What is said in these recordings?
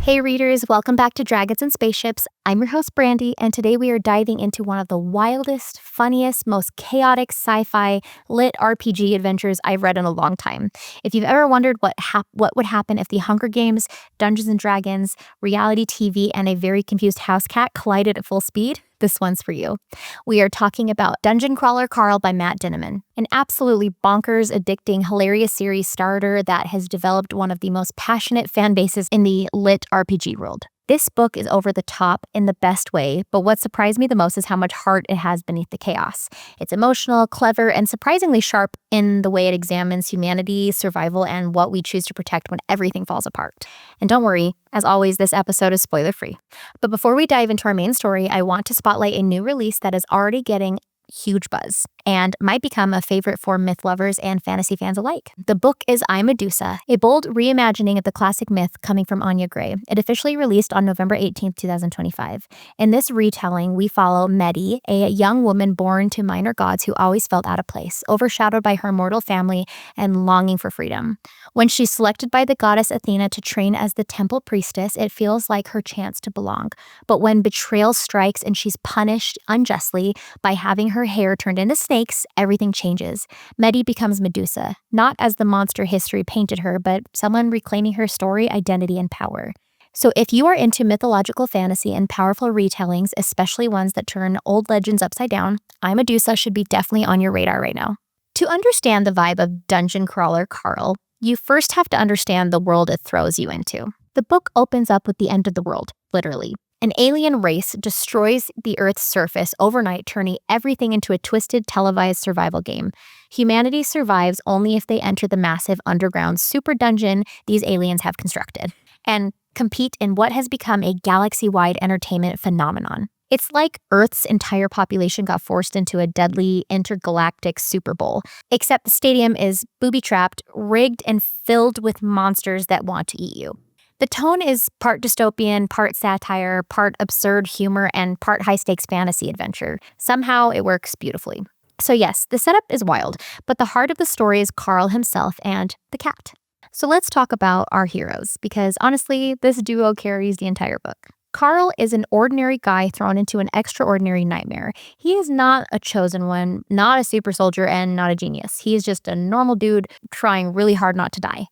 Hey readers, welcome back to Dragons and Spaceships. I'm your host Brandi, and today we are diving into one of the wildest, funniest, most chaotic sci-fi lit RPG adventures I've read in a long time. If you've ever wondered what would happen if the Hunger Games, Dungeons and Dragons, reality TV, and a very confused house cat collided at full speed, this one's for you. We are talking about Dungeon Crawler Carl by Matt Dinniman, an absolutely bonkers, addicting, hilarious series starter that has developed one of the most passionate fan bases in the lit RPG world. This book is over the top in the best way, but what surprised me the most is how much heart it has beneath the chaos. It's emotional, clever, and surprisingly sharp in the way it examines humanity, survival, and what we choose to protect when everything falls apart. And don't worry, as always, this episode is spoiler-free. But before we dive into our main story, I want to spotlight a new release that is already getting huge buzz and might become a favorite for myth lovers and fantasy fans alike. The book is I, Medusa, a bold reimagining of the classic myth coming from Anya Gray. It officially released on November 18th, 2025. In this retelling, we follow Medi, a young woman born to minor gods who always felt out of place, overshadowed by her mortal family and longing for freedom. When she's selected by the goddess Athena to train as the temple priestess, it feels like her chance to belong. But when betrayal strikes and she's punished unjustly by having her hair turned into snakes, everything changes. Medi becomes Medusa, not as the monster history painted her, but someone reclaiming her story, identity, and power. So if you are into mythological fantasy and powerful retellings, especially ones that turn old legends upside down, I, Medusa should be definitely on your radar right now. To understand the vibe of Dungeon Crawler Carl, you first have to understand the world it throws you into. The book opens up with the end of the world, literally. An alien race destroys the Earth's surface overnight, turning everything into a twisted, televised survival game. Humanity survives only if they enter the massive underground super dungeon these aliens have constructed, and compete in what has become a galaxy-wide entertainment phenomenon. It's like Earth's entire population got forced into a deadly intergalactic Super Bowl, except the stadium is booby-trapped, rigged, and filled with monsters that want to eat you. The tone is part dystopian, part satire, part absurd humor, and part high-stakes fantasy adventure. Somehow it works beautifully. So yes, the setup is wild, but the heart of the story is Carl himself and the cat. So let's talk about our heroes, because honestly, this duo carries the entire book. Carl is an ordinary guy thrown into an extraordinary nightmare. He is not a chosen one, not a super soldier, and not a genius. He is just a normal dude trying really hard not to die.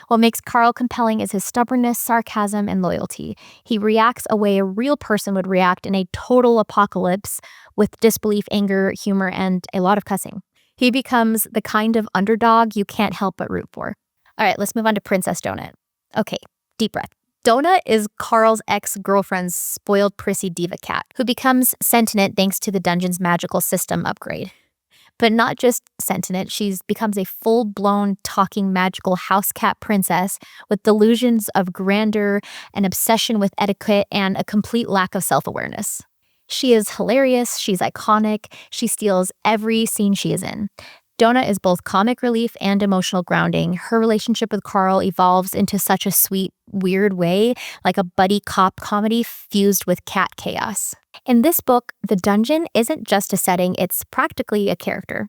What makes Carl compelling is his stubbornness, sarcasm, and loyalty. He reacts a way a real person would react in a total apocalypse, with disbelief, anger, humor, and a lot of cussing. He becomes the kind of underdog you can't help but root for. All right, let's move on to Princess Donut. Okay, deep breath. Donut is Carl's ex-girlfriend's spoiled prissy diva cat, who becomes sentient thanks to the dungeon's magical system upgrade. But not just sentient, she becomes a full-blown talking magical house cat princess with delusions of grandeur, an obsession with etiquette, and a complete lack of self-awareness. She is hilarious, she's iconic, she steals every scene she is in. Donut is both comic relief and emotional grounding. Her relationship with Carl evolves into such a sweet, weird way, like a buddy cop comedy fused with cat chaos. In this book, the dungeon isn't just a setting, it's practically a character.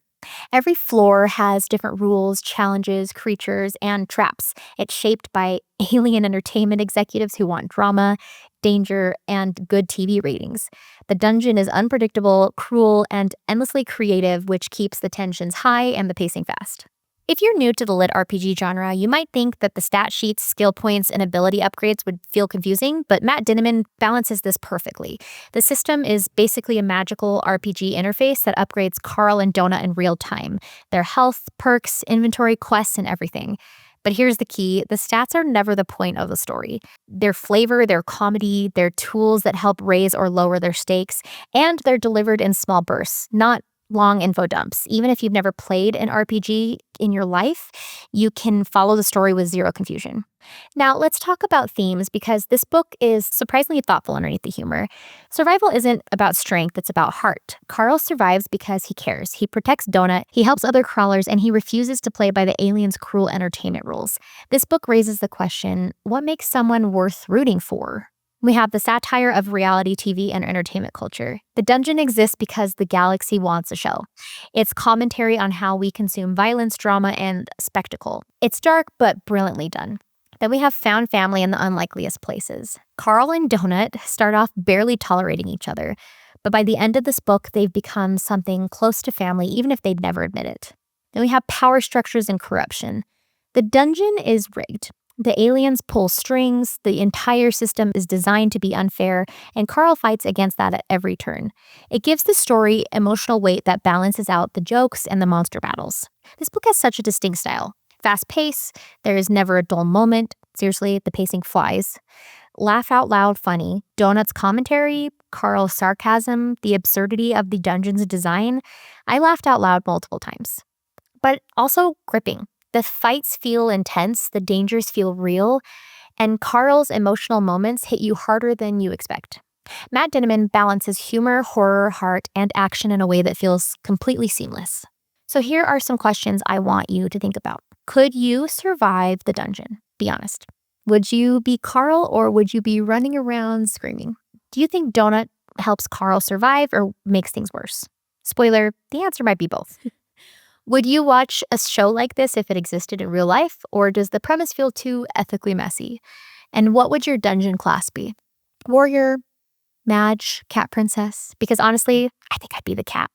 Every floor has different rules, challenges, creatures, and traps. It's shaped by alien entertainment executives who want drama, danger, and good TV ratings. The dungeon is unpredictable, cruel, and endlessly creative, which keeps the tensions high and the pacing fast. If you're new to the lit RPG genre, you might think that the stat sheets, skill points, and ability upgrades would feel confusing, but Matt Dinniman balances this perfectly. The system is basically a magical RPG interface that upgrades Carl and Donut in real time. Their health, perks, inventory, quests, and everything. But here's the key, the stats are never the point of the story. Their flavor, their comedy, their tools that help raise or lower their stakes, and they're delivered in small bursts, not long info dumps. Even if you've never played an RPG in your life, you can follow the story with zero confusion. Now, let's talk about themes, because this book is surprisingly thoughtful underneath the humor. Survival isn't about strength, it's about heart. Carl survives because he cares. He protects Donut, he helps other crawlers, and he refuses to play by the aliens' cruel entertainment rules. This book raises the question, what makes someone worth rooting for? We have the satire of reality TV and entertainment culture. The dungeon exists because the galaxy wants a show. It's commentary on how we consume violence, drama, and spectacle. It's dark, but brilliantly done. Then we have found family in the unlikeliest places. Carl and Donut start off barely tolerating each other, but by the end of this book, they've become something close to family, even if they'd never admit it. Then we have power structures and corruption. The dungeon is rigged. The aliens pull strings, the entire system is designed to be unfair, and Carl fights against that at every turn. It gives the story emotional weight that balances out the jokes and the monster battles. This book has such a distinct style. Fast pace, there is never a dull moment. Seriously, the pacing flies. Laugh out loud funny. Donut's commentary, Carl's sarcasm, the absurdity of the dungeon's design. I laughed out loud multiple times. But also gripping. The fights feel intense, the dangers feel real, and Carl's emotional moments hit you harder than you expect. Matt Dinniman balances humor, horror, heart, and action in a way that feels completely seamless. So here are some questions I want you to think about. Could you survive the dungeon? Be honest. Would you be Carl or would you be running around screaming? Do you think Donut helps Carl survive or makes things worse? Spoiler, the answer might be both. Would you watch a show like this if it existed in real life, or does the premise feel too ethically messy? And what would your dungeon class be? Warrior, mage, cat princess? Because honestly, I think I'd be the cat.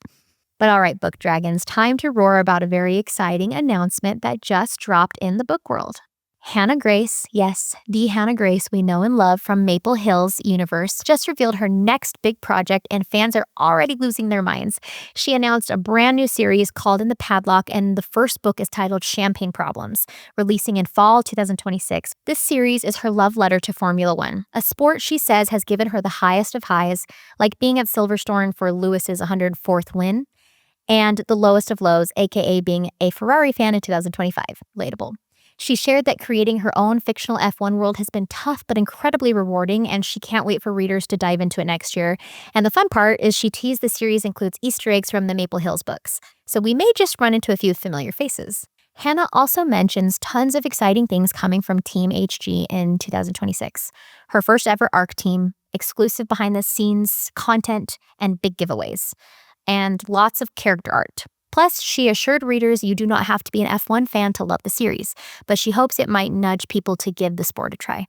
But all right, book dragons, time to roar about a very exciting announcement that just dropped in the book world. Hannah Grace, yes, the Hannah Grace we know and love from Maple Hills universe, just revealed her next big project, and fans are already losing their minds. She announced a brand new series called In the Padlock, and the first book is titled Champagne Problems, releasing in fall 2026. This series is her love letter to Formula One, a sport she says has given her the highest of highs, like being at Silverstone for Lewis's 104th win, and the lowest of lows, aka being a Ferrari fan in 2025. Relatable. She shared that creating her own fictional F1 world has been tough but incredibly rewarding, and she can't wait for readers to dive into it next year. And the fun part is she teased the series includes Easter eggs from the Maple Hills books, so we may just run into a few familiar faces. Hannah also mentions tons of exciting things coming from Team HG in 2026. Her first ever ARC team, exclusive behind-the-scenes content, and big giveaways. And lots of character art. Plus, she assured readers you do not have to be an F1 fan to love the series, but she hopes it might nudge people to give the sport a try.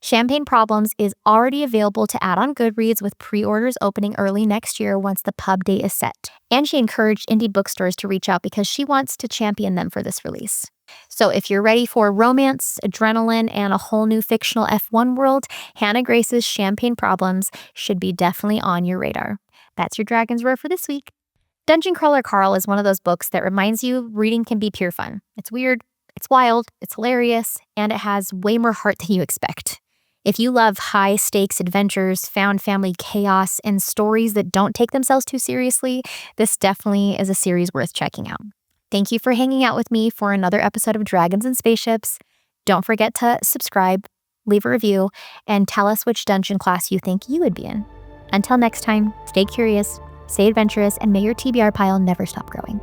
Champagne Problems is already available to add on Goodreads, with pre-orders opening early next year once the pub date is set. And she encouraged indie bookstores to reach out because she wants to champion them for this release. So if you're ready for romance, adrenaline, and a whole new fictional F1 world, Hannah Grace's Champagne Problems should be definitely on your radar. That's your Dragon's Roar for this week. Dungeon Crawler Carl is one of those books that reminds you reading can be pure fun. It's weird, it's wild, it's hilarious, and it has way more heart than you expect. If you love high-stakes adventures, found family chaos, and stories that don't take themselves too seriously, this definitely is a series worth checking out. Thank you for hanging out with me for another episode of Dragons and Spaceships. Don't forget to subscribe, leave a review, and tell us which dungeon class you think you would be in. Until next time, stay curious, stay adventurous, and may your TBR pile never stop growing.